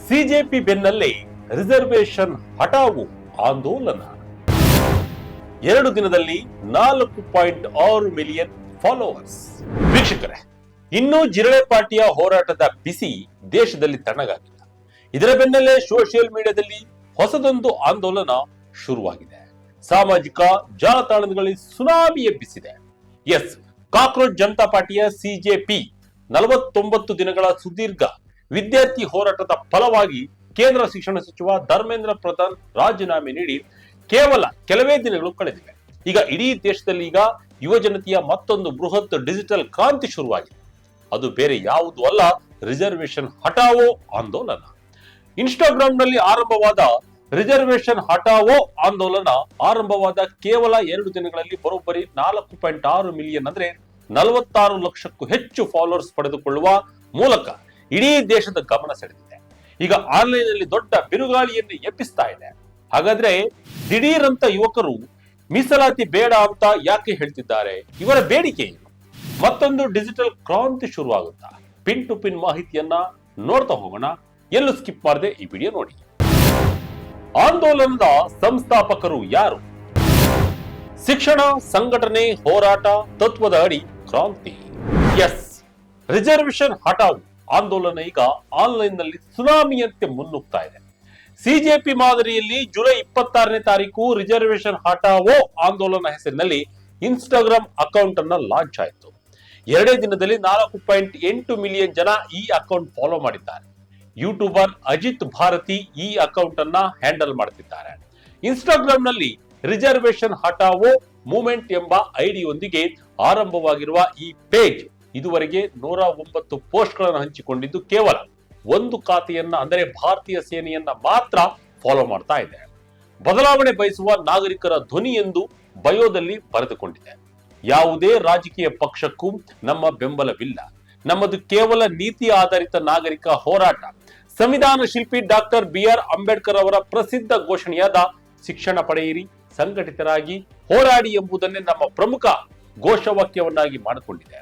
CJP ಬೆನ್ನಲ್ಲೇ reservation ಹಠಾವು ಆಂದೋಲನ. 2 ದಿನದಲ್ಲಿ 4.6 ಮಿಲಿಯನ್ ಫಾಲೋವರ್ಸ್. ವೀಕ್ಷಕರೇ, ಇನ್ನೂ ಜಿರಳೆ ಪಾರ್ಟಿಯ ಹೋರಾಟದ ಬಿಸಿ ದೇಶದಲ್ಲಿ ತಣ್ಣಗಾಗಿಲ್ಲ. ಇದರ ಬೆನ್ನಲ್ಲೇ ಸೋಷಿಯಲ್ ಮೀಡಿಯಾದಲ್ಲಿ ಹೊಸದೊಂದು ಆಂದೋಲನ ಶುರುವಾಗಿದೆ. ಸಾಮಾಜಿಕ ಜಾಲತಾಣಗಳಲ್ಲಿ ಸುನಾಮಿ ಎಬ್ಬಿಸಿದೆ. ಎಸ್, ಕಾಕ್ರೋಚ್ ಜನತಾ ಪಾರ್ಟಿಯ ಸಿಜೆಪಿ 49 ದಿನಗಳ ಸುದೀರ್ಘ ವಿದ್ಯಾರ್ಥಿ ಹೋರಾಟದ ಫಲವಾಗಿ ಕೇಂದ್ರ ಶಿಕ್ಷಣ ಸಚಿವ ಧರ್ಮೇಂದ್ರ ಪ್ರಧಾನ್ ರಾಜೀನಾಮೆ ನೀಡಿ ಕೇವಲ ಕೆಲವೇ ದಿನಗಳು ಕಳೆದಿವೆ. ಈಗ ಇಡೀ ದೇಶದಲ್ಲಿ ಈಗ ಯುವಜನತೆಯ ಮತ್ತೊಂದು ಬೃಹತ್ ಡಿಜಿಟಲ್ ಕ್ರಾಂತಿ ಶುರುವಾಗಿದೆ. ಅದು ಬೇರೆ ಯಾವುದೂ ಅಲ್ಲ, ರಿಸರ್ವೇಶನ್ ಹಠಾವೋ ಆಂದೋಲನ. ಇನ್ಸ್ಟಾಗ್ರಾಂನಲ್ಲಿ ಆರಂಭವಾದ ರಿಸರ್ವೇಶನ್ ಹಠಾವೋ ಆಂದೋಲನ ಆರಂಭವಾದ ಕೇವಲ 2 ದಿನಗಳಲ್ಲಿ ಬರೋಬ್ಬರಿ 4.6 ಮಿಲಿಯನ್ ಅಂದ್ರೆ 46 ಲಕ್ಷಕ್ಕೂ ಹೆಚ್ಚು ಫಾಲೋವರ್ಸ್ ಪಡೆದುಕೊಳ್ಳುವ ಮೂಲಕ ಇಡೀ ದೇಶದ ಗಮನ ಸೆಳೆದಿದೆ. ಈಗ ಆನ್ಲೈನ್ ಅಲ್ಲಿ ದೊಡ್ಡ ಬಿರುಗಾಳಿಯನ್ನು ಎಬ್ಬಿಸ್ತಾ ಇದೆ. ಹಾಗಾದ್ರೆ ದಿಢೀರಂತ ಯುವಕರು ಮೀಸಲಾತಿ ಬೇಡ ಅಂತ ಯಾಕೆ ಹೇಳ್ತಿದ್ದಾರೆ? ಇವರ ಬೇಡಿಕೆ ಏನು? ಮತ್ತೊಂದು ಡಿಜಿಟಲ್ ಕ್ರಾಂತಿ ಶುರುವಾಗುತ್ತಾ? ಪಿನ್ ಟು ಪಿನ್ ಮಾಹಿತಿಯನ್ನ ನೋಡ್ತಾ ಹೋಗೋಣ. ಎಲ್ಲೂ ಸ್ಕಿಪ್ ಮಾಡದೆ ಈ ವಿಡಿಯೋ ನೋಡಿ. ಆಂದೋಲನದ ಸಂಸ್ಥಾಪಕರು ಯಾರು? ಶಿಕ್ಷಣ ಸಂಘಟನೆ ಹೋರಾಟ ತತ್ವದ ಅಡಿ ಕ್ರಾಂತಿ. ಎಸ್, ರಿಸರ್ವೇಶನ್ ಹಠಾವು ಆಂದೋಲನ ಈಗ ಆನ್ಲೈನ್ ನಲ್ಲಿ ಸುನಾಮಿಯಂತೆ ಮುನ್ನುಗ್ತಾ ಇದೆ. ಸಿಜೆಪಿ ಮಾದರಿಯಲ್ಲಿ ಜುಲೈ 26ನೇ ತಾರೀಕು ರಿಸರ್ವೇಶನ್ ಹಠಾವೋ ಆಂದೋಲನ ಹೆಸರಿನಲ್ಲಿ ಇನ್ಸ್ಟಾಗ್ರಾಮ್ ಅಕೌಂಟ್ ಅನ್ನ ಲಾಂಚ್ ಆಯಿತು. 2 ದಿನದಲ್ಲಿ 4.8 ಮಿಲಿಯನ್ ಜನ ಈ ಅಕೌಂಟ್ ಫಾಲೋ ಮಾಡಿದ್ದಾರೆ. ಯೂಟ್ಯೂಬರ್ ಅಜಿತ್ ಭಾರತಿ ಈ ಅಕೌಂಟ್ ಅನ್ನ ಹ್ಯಾಂಡಲ್ ಮಾಡುತ್ತಿದ್ದಾರೆ. ಇನ್ಸ್ಟಾಗ್ರಾಮ್ ನಲ್ಲಿ ರಿಸರ್ವೇಶನ್ ಹಠಾವೋ ಮೂವ್ಮೆಂಟ್ ಎಂಬ ಐಡಿಯೊಂದಿಗೆ ಆರಂಭವಾಗಿರುವ ಈ ಪೇಜ್ ಇದುವರೆಗೆ 109 ಪೋಸ್ಟ್ ಗಳನ್ನು ಹಂಚಿಕೊಂಡಿದ್ದು ಕೇವಲ ಒಂದು ಖಾತೆಯನ್ನ ಅಂದರೆ ಭಾರತೀಯ ಸೇನೆಯನ್ನ ಮಾತ್ರ ಫಾಲೋ ಮಾಡ್ತಾ ಇದೆ. ಬದಲಾವಣೆ ಬಯಸುವ ನಾಗರಿಕರ ಧ್ವನಿ ಎಂದು ಬಯೋದಲ್ಲಿ ಬರೆದುಕೊಂಡಿದೆ. ಯಾವುದೇ ರಾಜಕೀಯ ಪಕ್ಷಕ್ಕೂ ನಮ್ಮ ಬೆಂಬಲವಿಲ್ಲ. ನಮ್ಮದು ಕೇವಲ ನೀತಿ ಆಧಾರಿತ ನಾಗರಿಕ ಹೋರಾಟ. ಸಂವಿಧಾನ ಶಿಲ್ಪಿ ಡಾಕ್ಟರ್ BR ಅಂಬೇಡ್ಕರ್ ಅವರ ಪ್ರಸಿದ್ಧ ಘೋಷಣೆಯಾದ ಶಿಕ್ಷಣ ಪಡೆಯಿರಿ, ಸಂಘಟಿತರಾಗಿ ಹೋರಾಡಿ ಎಂಬುದನ್ನೇ ನಮ್ಮ ಪ್ರಮುಖ ಘೋಷವಾಕ್ಯವನ್ನಾಗಿ ಮಾಡಿಕೊಂಡಿದೆ.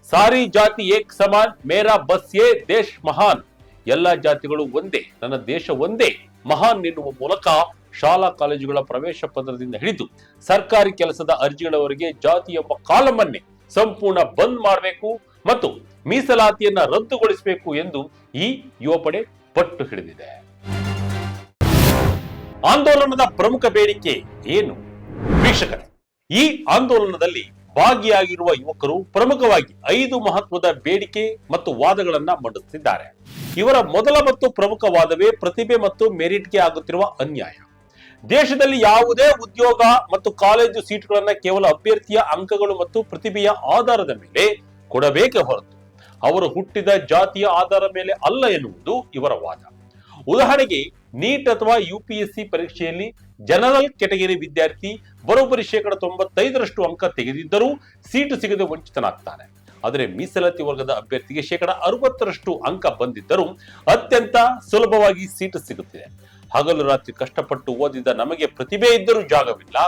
ಸಾರಿ ಜಾತಿ ಏಕ್ ಸಮಾನ್, ಮೇರಾ ಬಸ್ ಯೇ ದೇಶ್ ಮಹಾನ್. ಎಲ್ಲ ಜಾತಿಗಳು ಒಂದೇ, ನನ್ನ ದೇಶ ಒಂದೇ ಮಹಾನ್ ಎನ್ನುವ ಮೂಲಕ ಶಾಲಾ ಕಾಲೇಜುಗಳ ಪ್ರವೇಶ ಪತ್ರದಿಂದ ಹಿಡಿದು ಸರ್ಕಾರಿ ಕೆಲಸದ ಅರ್ಜಿಗಳವರೆಗೆ ಜಾತಿ ಎಂಬ ಕಾಲಮನ್ನೇ ಸಂಪೂರ್ಣ ಬಂದ್ ಮಾಡಬೇಕು ಮತ್ತು ಮೀಸಲಾತಿಯನ್ನ ರದ್ದುಗೊಳಿಸಬೇಕು ಎಂದು ಈ ಯುವಪಡೆ ಪಟ್ಟು ಹಿಡಿದಿದೆ. ಆಂದೋಲನದ ಪ್ರಮುಖ ಬೇಡಿಕೆ ಏನು? ವೀಕ್ಷಕರೇ, ಈ ಆಂದೋಲನದಲ್ಲಿ ಭಾಗಿಯಾಗಿರುವ ಯುವಕರು ಪ್ರಮುಖವಾಗಿ 5 ಮಹತ್ವದ ಬೇಡಿಕೆ ಮತ್ತು ವಾದಗಳನ್ನ ಮಂಡಿಸುತ್ತಿದ್ದಾರೆ. ಇವರ ಮೊದಲ ಮತ್ತು ಪ್ರಮುಖ ವಾದವೇ ಪ್ರತಿಭೆ ಮತ್ತು ಮೆರಿಟ್ಗೆ ಆಗುತ್ತಿರುವ ಅನ್ಯಾಯ. ದೇಶದಲ್ಲಿ ಯಾವುದೇ ಉದ್ಯೋಗ ಮತ್ತು ಕಾಲೇಜು ಸೀಟ್ಗಳನ್ನ ಕೇವಲ ಅಭ್ಯರ್ಥಿಯ ಅಂಕಗಳು ಮತ್ತು ಪ್ರತಿಭೆಯ ಆಧಾರದ ಮೇಲೆ ಕೊಡಬೇಕೆ ಹೊರತು ಅವರು ಹುಟ್ಟಿದ ಜಾತಿಯ ಆಧಾರದ ಮೇಲೆ ಅಲ್ಲ ಎನ್ನುವುದು ಇವರ ವಾದ. ಉದಾಹರಣೆಗೆ, ನೀಟ್ ಅಥವಾ UPSC ಪರೀಕ್ಷೆಯಲ್ಲಿ ಜನರಲ್ ಕೆಟಗರಿ ವಿದ್ಯಾರ್ಥಿ ಬರೋಬ್ಬರಿ 95% ಅಂಕ ತೆಗೆದಿದ್ದರೂ ಸೀಟು ಸಿಗದೆ ವಂಚಿತನಾಗ್ತಾನೆ. ಆದರೆ ಮೀಸಲಾತಿ ವರ್ಗದ ಅಭ್ಯರ್ಥಿಗೆ 60% ಅಂಕ ಬಂದಿದ್ದರೂ ಅತ್ಯಂತ ಸುಲಭವಾಗಿ ಸೀಟು ಸಿಗುತ್ತಿದೆ. ಹಗಲು ರಾತ್ರಿ ಕಷ್ಟಪಟ್ಟು ಓದಿದ ನಮಗೆ ಪ್ರತಿಭೆ ಇದ್ದರೂ ಜಾಗವಿಲ್ಲ,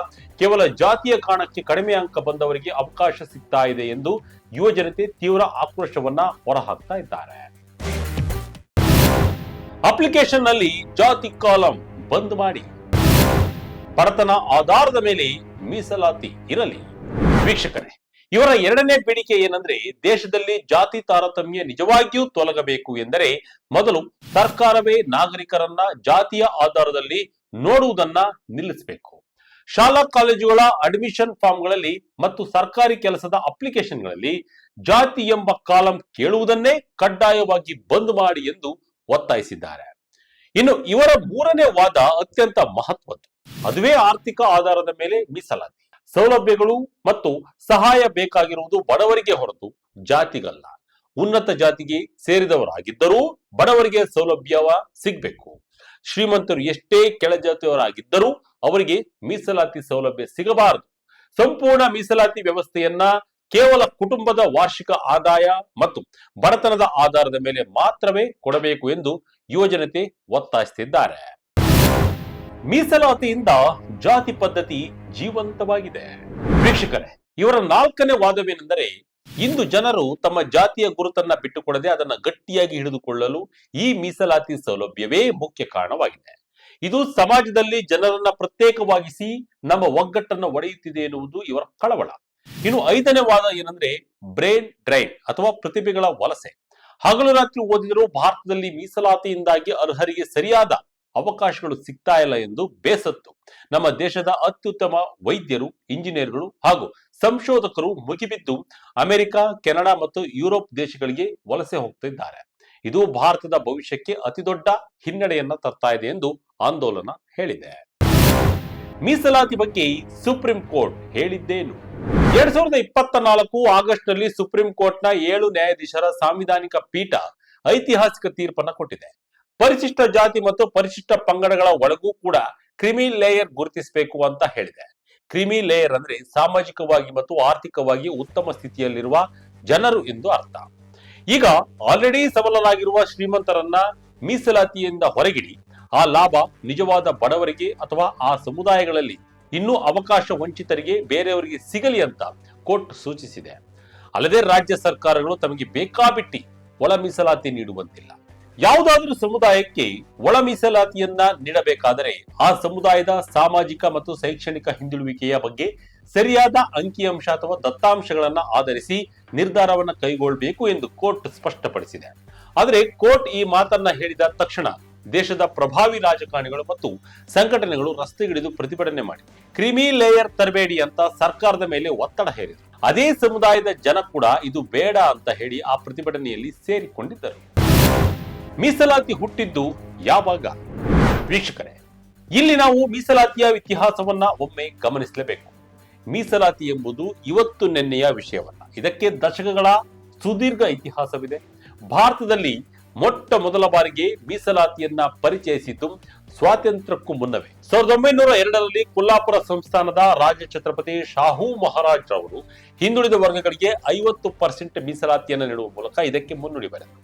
ಕೇವಲ ಜಾತಿಯ ಕಾರಣಕ್ಕೆ ಕಡಿಮೆ ಅಂಕ ಬಂದವರಿಗೆ ಅವಕಾಶ ಸಿಗ್ತಾ ಇದೆ ಎಂದು ಯುವಜನತೆ ತೀವ್ರ ಆಕ್ರೋಶವನ್ನ ಹೊರಹಾಕ್ತಾ ಇದ್ದಾರೆ. ಅಪ್ಲಿಕೇಶನ್ ನಲ್ಲಿ ಜಾತಿ ಕಾಲಂ ಬಂದ್ ಮಾಡಿ, ಬಡತನ ಆಧಾರದ ಮೇಲೆ ಮೀಸಲಾತಿ ಇರಲಿ. ವೀಕ್ಷಕರೇ, ಇವರ ಎರಡನೇ ಬೇಡಿಕೆ ಏನಂದ್ರೆ, ದೇಶದಲ್ಲಿ ಜಾತಿ ತಾರತಮ್ಯ ನಿಜವಾಗಿಯೂ ತೊಲಗಬೇಕು ಎಂದರೆ ಮೊದಲು ಸರ್ಕಾರವೇ ನಾಗರಿಕರನ್ನ ಜಾತಿಯ ಆಧಾರದಲ್ಲಿ ನೋಡುವುದನ್ನ ನಿಲ್ಲಿಸಬೇಕು. ಶಾಲಾ ಕಾಲೇಜುಗಳ ಅಡ್ಮಿಷನ್ ಫಾರ್ಮ್ಗಳಲ್ಲಿ ಮತ್ತು ಸರ್ಕಾರಿ ಕೆಲಸದ ಅಪ್ಲಿಕೇಶನ್ಗಳಲ್ಲಿ ಜಾತಿ ಎಂಬ ಕಾಲಂ ಕೇಳುವುದನ್ನೇ ಕಡ್ಡಾಯವಾಗಿ ಬಂದ್ ಮಾಡಿ ಎಂದು ಒತ್ತಾಯಿಸಿದ್ದಾರೆ. ಇನ್ನು ಇವರ ಮೂರನೇ ವಾದ ಅತ್ಯಂತ ಮಹತ್ವದ್ದು. ಅದುವೇ ಆರ್ಥಿಕ ಆಧಾರದ ಮೇಲೆ ಮೀಸಲಾತಿ. ಸೌಲಭ್ಯಗಳು ಮತ್ತು ಸಹಾಯ ಬೇಕಾಗಿರುವುದು ಬಡವರಿಗೆ ಹೊರತು ಜಾತಿಗಲ್ಲ. ಉನ್ನತ ಜಾತಿಗೆ ಸೇರಿದವರಾಗಿದ್ದರೂ ಬಡವರಿಗೆ ಸೌಲಭ್ಯ ಸಿಗಬೇಕು. ಶ್ರೀಮಂತರು ಎಷ್ಟೇ ಕೆಳಜಾತಿಯವರಾಗಿದ್ದರೂ ಅವರಿಗೆ ಮೀಸಲಾತಿ ಸೌಲಭ್ಯ ಸಿಗಬಾರದು. ಸಂಪೂರ್ಣ ಮೀಸಲಾತಿ ವ್ಯವಸ್ಥೆಯನ್ನ ಕೇವಲ ಕುಟುಂಬದ ವಾರ್ಷಿಕ ಆದಾಯ ಮತ್ತು ಬಡತನದ ಆಧಾರದ ಮೇಲೆ ಮಾತ್ರವೇ ಕೊಡಬೇಕು ಎಂದು ಯುವಜನತೆ ಒತ್ತಾಯಿಸುತ್ತಿದ್ದಾರೆ. ಮೀಸಲಾತಿಯಿಂದ ಜಾತಿ ಪದ್ಧತಿ ಜೀವಂತವಾಗಿದೆ. ವೀಕ್ಷಕರೇ, ಇವರ ನಾಲ್ಕನೇ ವಾದವೇನೆಂದರೆ, ಇಂದು ಜನರು ತಮ್ಮ ಜಾತಿಯ ಗುರುತನ್ನ ಬಿಟ್ಟುಕೊಡದೆ ಅದನ್ನ ಗಟ್ಟಿಯಾಗಿ ಹಿಡಿದುಕೊಳ್ಳಲು ಈ ಮೀಸಲಾತಿ ಸೌಲಭ್ಯವೇ ಮುಖ್ಯ ಕಾರಣವಾಗಿದೆ. ಇದು ಸಮಾಜದಲ್ಲಿ ಜನರನ್ನ ಪ್ರತ್ಯೇಕವಾಗಿಸಿ ನಮ್ಮ ಒಗ್ಗಟ್ಟನ್ನು ಒಡೆಯುತ್ತಿದೆ ಎನ್ನುವುದು ಇವರ ಕಳವಳ. ಇನ್ನು 5ನೇ ವಾದ ಏನಂದ್ರೆ ಬ್ರೇನ್ ಡ್ರೈನ್ ಅಥವಾ ಪ್ರತಿಭೆಗಳ ವಲಸೆ. ಹಗಲು ರಾತ್ರಿ ಓದಿದರೂ ಭಾರತದಲ್ಲಿ ಮೀಸಲಾತಿಯಿಂದಾಗಿ ಅರ್ಹರಿಗೆ ಸರಿಯಾದ ಅವಕಾಶಗಳು ಸಿಗ್ತಾ ಇಲ್ಲ ಎಂದು ಬೇಸತ್ತು ನಮ್ಮ ದೇಶದ ಅತ್ಯುತ್ತಮ ವೈದ್ಯರು, ಇಂಜಿನಿಯರ್ಗಳು ಹಾಗೂ ಸಂಶೋಧಕರು ಮುಗಿಬಿದ್ದು ಅಮೆರಿಕ, ಕೆನಡಾ ಮತ್ತು ಯುರೋಪ್ ದೇಶಗಳಿಗೆ ವಲಸೆ ಹೋಗ್ತಿದ್ದಾರೆ. ಇದು ಭಾರತದ ಭವಿಷ್ಯಕ್ಕೆ ಅತಿದೊಡ್ಡ ಹಿನ್ನಡೆಯನ್ನ ತರ್ತಾ ಇದೆ ಎಂದು ಆಂದೋಲನ ಹೇಳಿದೆ. ಮೀಸಲಾತಿ ಬಗ್ಗೆ ಸುಪ್ರೀಂ ಕೋರ್ಟ್ ಹೇಳಿದ್ದೇನು? 2024 ಆಗಸ್ಟ್ ನಲ್ಲಿ ಸುಪ್ರೀಂ ಕೋರ್ಟ್ನ 7 ನ್ಯಾಯಾಧೀಶರ ಸಾಂವಿಧಾನಿಕ ಪೀಠ ಐತಿಹಾಸಿಕ ತೀರ್ಪನ್ನು ಕೊಟ್ಟಿದೆ. ಪರಿಶಿಷ್ಟ ಜಾತಿ ಮತ್ತು ಪರಿಶಿಷ್ಟ ಪಂಗಡಗಳ ಒಳಗೂ ಕೂಡ ಕ್ರಿಮಿ ಲೇಯರ್ ಗುರುತಿಸಬೇಕು ಅಂತ ಹೇಳಿದೆ. ಕ್ರಿಮಿ ಲೇಯರ್ ಅಂದ್ರೆ ಸಾಮಾಜಿಕವಾಗಿ ಮತ್ತು ಆರ್ಥಿಕವಾಗಿ ಉತ್ತಮ ಸ್ಥಿತಿಯಲ್ಲಿರುವ ಜನರು ಎಂದು ಅರ್ಥ. ಈಗ ಆಲ್ರೆಡಿ ಸಬಲರಾಗಿರುವ ಶ್ರೀಮಂತರನ್ನ ಮೀಸಲಾತಿಯಿಂದ ಹೊರಗಿಡಿ ಆ ಲಾಭ ನಿಜವಾದ ಬಡವರಿಗೆ ಅಥವಾ ಆ ಸಮುದಾಯಗಳಲ್ಲಿ ಇನ್ನೂ ಅವಕಾಶ ವಂಚಿತರಿಗೆ ಬೇರೆಯವರಿಗೆ ಸಿಗಲಿ ಅಂತ ಕೋರ್ಟ್ ಸೂಚಿಸಿದೆ. ಅಲ್ಲದೆ ರಾಜ್ಯ ಸರ್ಕಾರಗಳು ತಮಗೆ ಬೇಕಾಬಿಟ್ಟಿ ಒಳ ಮೀಸಲಾತಿ ನೀಡುವಂತಿಲ್ಲ. ಯಾವುದಾದ್ರೂ ಸಮುದಾಯಕ್ಕೆ ಒಳ ಮೀಸಲಾತಿಯನ್ನ ನೀಡಬೇಕಾದರೆ ಆ ಸಮುದಾಯದ ಸಾಮಾಜಿಕ ಮತ್ತು ಶೈಕ್ಷಣಿಕ ಹಿಂದುಳುವಿಕೆಯ ಬಗ್ಗೆ ಸರಿಯಾದ ಅಂಕಿಅಂಶ ಅಥವಾ ದತ್ತಾಂಶಗಳನ್ನ ಆಧರಿಸಿ ನಿರ್ಧಾರವನ್ನ ಕೈಗೊಳ್ಳಬೇಕು ಎಂದು ಕೋರ್ಟ್ ಸ್ಪಷ್ಟಪಡಿಸಿದೆ. ಆದರೆ ಕೋರ್ಟ್ ಈ ಮಾತನ್ನ ಹೇಳಿದ ತಕ್ಷಣ ದೇಶದ ಪ್ರಭಾವಿ ರಾಜಕಾರಣಿಗಳು ಮತ್ತು ಸಂಘಟನೆಗಳು ರಸ್ತೆಗಿಳಿದು ಪ್ರತಿಭಟನೆ ಮಾಡಿ ಕ್ರಿಮಿ ಲೇಯರ್ ತರಬೇಡಿ ಅಂತ ಸರ್ಕಾರದ ಮೇಲೆ ಒತ್ತಡ ಹೇರಿದರು. ಅದೇ ಸಮುದಾಯದ ಜನ ಕೂಡ ಇದು ಬೇಡ ಅಂತ ಹೇಳಿ ಆ ಪ್ರತಿಭಟನೆಯಲ್ಲಿ ಸೇರಿಕೊಂಡಿದ್ದರು. ಮೀಸಲಾತಿ ಹುಟ್ಟಿದ್ದು ಯಾವಾಗ? ವೀಕ್ಷಕರೇ, ಇಲ್ಲಿ ನಾವು ಮೀಸಲಾತಿಯ ಇತಿಹಾಸವನ್ನ ಒಮ್ಮೆ ಗಮನಿಸಲೇಬೇಕು. ಮೀಸಲಾತಿ ಎಂಬುದು ಇವತ್ತು ನೆನ್ನೆಯ ವಿಷಯವಲ್ಲ. ಇದಕ್ಕೆ ದಶಕಗಳ ಸುದೀರ್ಘ ಇತಿಹಾಸವಿದೆ. ಭಾರತದಲ್ಲಿ ಮೊಟ್ಟ ಮೊದಲ ಬಾರಿಗೆ ಮೀಸಲಾತಿಯನ್ನ ಪರಿಚಯಿಸಿದ್ದು ಸ್ವಾತಂತ್ರ್ಯಕ್ಕೂ ಮುನ್ನವೇ 1902ರಲ್ಲಿ ಕೊಲ್ಲಾಪುರ ಸಂಸ್ಥಾನದ ರಾಜ ಛತ್ರಪತಿ ಶಾಹು ಮಹಾರಾಜ್ ರವರು ಹಿಂದುಳಿದ ವರ್ಗಗಳಿಗೆ 50% ಮೀಸಲಾತಿಯನ್ನು ನೀಡುವ ಮೂಲಕ ಇದಕ್ಕೆ ಮುನ್ನುಡಿ ಬರೆದರು.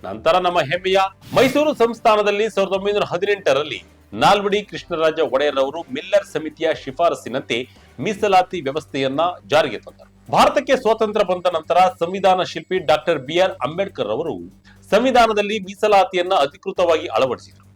ನಂತರ ನಮ್ಮ ಹೆಮ್ಮೆಯ ಮೈಸೂರು ಸಂಸ್ಥಾನದಲ್ಲಿ 1918ರಲ್ಲಿ ನಾಲ್ವಡಿ ಕೃಷ್ಣರಾಜ ಒಡೆಯರ್ ಅವರು ಮಿಲ್ಲರ್ ಸಮಿತಿಯ ಶಿಫಾರಸಿನಂತೆ ಮೀಸಲಾತಿ ವ್ಯವಸ್ಥೆಯನ್ನ ಜಾರಿಗೆ ತಂದರು. ಭಾರತಕ್ಕೆ ಸ್ವಾತಂತ್ರ್ಯ ಬಂದ ನಂತರ ಸಂವಿಧಾನ ಶಿಲ್ಪಿ ಡಾಕ್ಟರ್ BR ಅಂಬೇಡ್ಕರ್ ಅವರು ಸಂವಿಧಾನದಲ್ಲಿ ಮೀಸಲಾತಿಯನ್ನ ಅಧಿಕೃತವಾಗಿ ಅಳವಡಿಸಿದರು.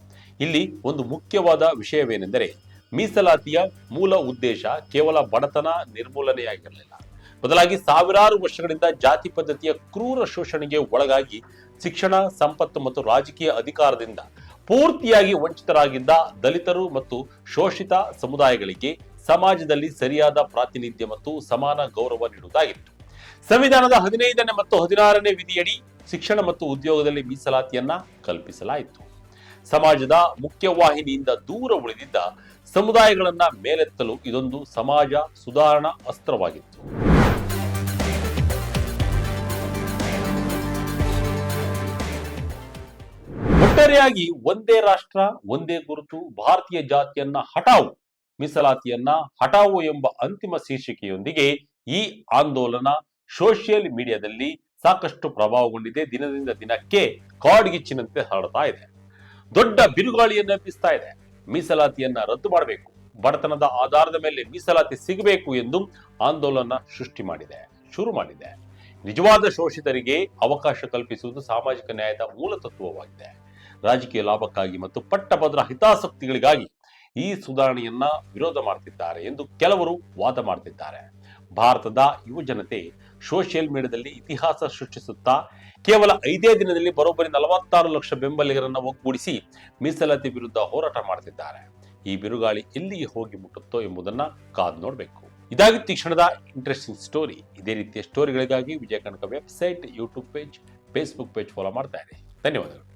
ಇಲ್ಲಿ ಒಂದು ಮುಖ್ಯವಾದ ವಿಷಯವೇನೆಂದರೆ ಮೀಸಲಾತಿಯ ಮೂಲ ಉದ್ದೇಶ ಕೇವಲ ಬಡತನ ನಿರ್ಮೂಲನೆಯಾಗಿರಲಿಲ್ಲ. ಬದಲಾಗಿ ಸಾವಿರಾರು ವರ್ಷಗಳಿಂದ ಜಾತಿ ಪದ್ಧತಿಯ ಕ್ರೂರ ಶೋಷಣೆಗೆ ಒಳಗಾಗಿ ಶಿಕ್ಷಣ, ಸಂಪತ್ತು ಮತ್ತು ರಾಜಕೀಯ ಅಧಿಕಾರದಿಂದ ಪೂರ್ತಿಯಾಗಿ ವಂಚಿತರಾಗಿದ್ದ ದಲಿತರು ಮತ್ತು ಶೋಷಿತ ಸಮುದಾಯಗಳಿಗೆ ಸಮಾಜದಲ್ಲಿ ಸರಿಯಾದ ಪ್ರಾತಿನಿಧ್ಯ ಮತ್ತು ಸಮಾನ ಗೌರವ ನೀಡುವುದಾಗಿತ್ತು. ಸಂವಿಧಾನದ 15ನೇ ಮತ್ತು 16ನೇ ವಿಧಿಯಡಿ ಶಿಕ್ಷಣ ಮತ್ತು ಉದ್ಯೋಗದಲ್ಲಿ ಮೀಸಲಾತಿಯನ್ನ ಕಲ್ಪಿಸಲಾಯಿತು. ಸಮಾಜದ ಮುಖ್ಯವಾಹಿನಿಯಿಂದ ದೂರ ಉಳಿದಿದ್ದ ಸಮುದಾಯಗಳನ್ನ ಮೇಲೆತ್ತಲು ಇದೊಂದು ಸಮಾಜ ಸುಧಾರಣಾ ಅಸ್ತ್ರವಾಗಿತ್ತು. ಒಟ್ಟಾರೆಯಾಗಿ ಒಂದೇ ರಾಷ್ಟ್ರ ಒಂದೇ ಗುರುತು, ಭಾರತೀಯ ಜಾತಿಯನ್ನ ಹಟಾವು, ಮೀಸಲಾತಿಯನ್ನ ಹಟಾವು ಎಂಬ ಅಂತಿಮ ಶೀರ್ಷಿಕೆಯೊಂದಿಗೆ ಈ ಆಂದೋಲನ ಸೋಷಿಯಲ್ ಮೀಡಿಯಾದಲ್ಲಿ ಸಾಕಷ್ಟು ಪ್ರಭಾವಗೊಂಡಿದೆ. ದಿನದಿಂದ ದಿನಕ್ಕೆ ಕಾಡ್ಗಿಚ್ಚಿನಂತೆ ಹರಡ್ತಾ ಇದೆ. ದೊಡ್ಡ ಬಿರುಗಾಳಿಯನ್ನ ಎಬ್ಬಿಸ್ತಾ ಇದೆ. ಮೀಸಲಾತಿಯನ್ನ ರದ್ದು ಮಾಡಬೇಕು, ಬಡತನದ ಆಧಾರದ ಮೇಲೆ ಮೀಸಲಾತಿ ಸಿಗಬೇಕು ಎಂದು ಆಂದೋಲನ ಶುರು ಮಾಡಿದೆ. ನಿಜವಾದ ಶೋಷಿತರಿಗೆ ಅವಕಾಶ ಕಲ್ಪಿಸುವುದು ಸಾಮಾಜಿಕ ನ್ಯಾಯದ ಮೂಲ ತತ್ವವಾಗಿದೆ. ರಾಜಕೀಯ ಲಾಭಕ್ಕಾಗಿ ಮತ್ತು ಪಟ್ಟಭದ್ರ ಹಿತಾಸಕ್ತಿಗಳಿಗಾಗಿ ಈ ಸುಧಾರಣೆಯನ್ನ ವಿರೋಧ ಮಾಡ್ತಿದ್ದಾರೆ ಎಂದು ಕೆಲವರು ವಾದ ಮಾಡ್ತಿದ್ದಾರೆ. ಭಾರತದ ಯುವ ಜನತೆ ಸೋಷಿಯಲ್ ಮೀಡಿಯಾದಲ್ಲಿ ಇತಿಹಾಸ ಸೃಷ್ಟಿಸುತ್ತಾ ಕೇವಲ 5 ದಿನದಲ್ಲಿ ಬರೋಬ್ಬರಿ 46 ಲಕ್ಷ ಬೆಂಬಲಿಗರನ್ನ ಒಗ್ಗೂಡಿಸಿ ಮೀಸಲಾತಿ ವಿರುದ್ಧ ಹೋರಾಟ ಮಾಡ್ತಿದ್ದಾರೆ. ಈ ಬಿರುಗಾಳಿ ಎಲ್ಲಿಗೆ ಹೋಗಿ ಮುಟ್ಟುತ್ತೋ ಎಂಬುದನ್ನ ಕಾದು ನೋಡಬೇಕು. ಇದಾಗಿತ್ತು ಈ ಕ್ಷಣದ ಇಂಟ್ರೆಸ್ಟಿಂಗ್ ಸ್ಟೋರಿ. ಇದೇ ರೀತಿಯ ಸ್ಟೋರಿಗಳಿಗಾಗಿ Vijaya Kanaka website, YouTube page, Facebook page follow ಮಾಡ್ತಾ ಇರಿ. ಧನ್ಯವಾದಗಳು.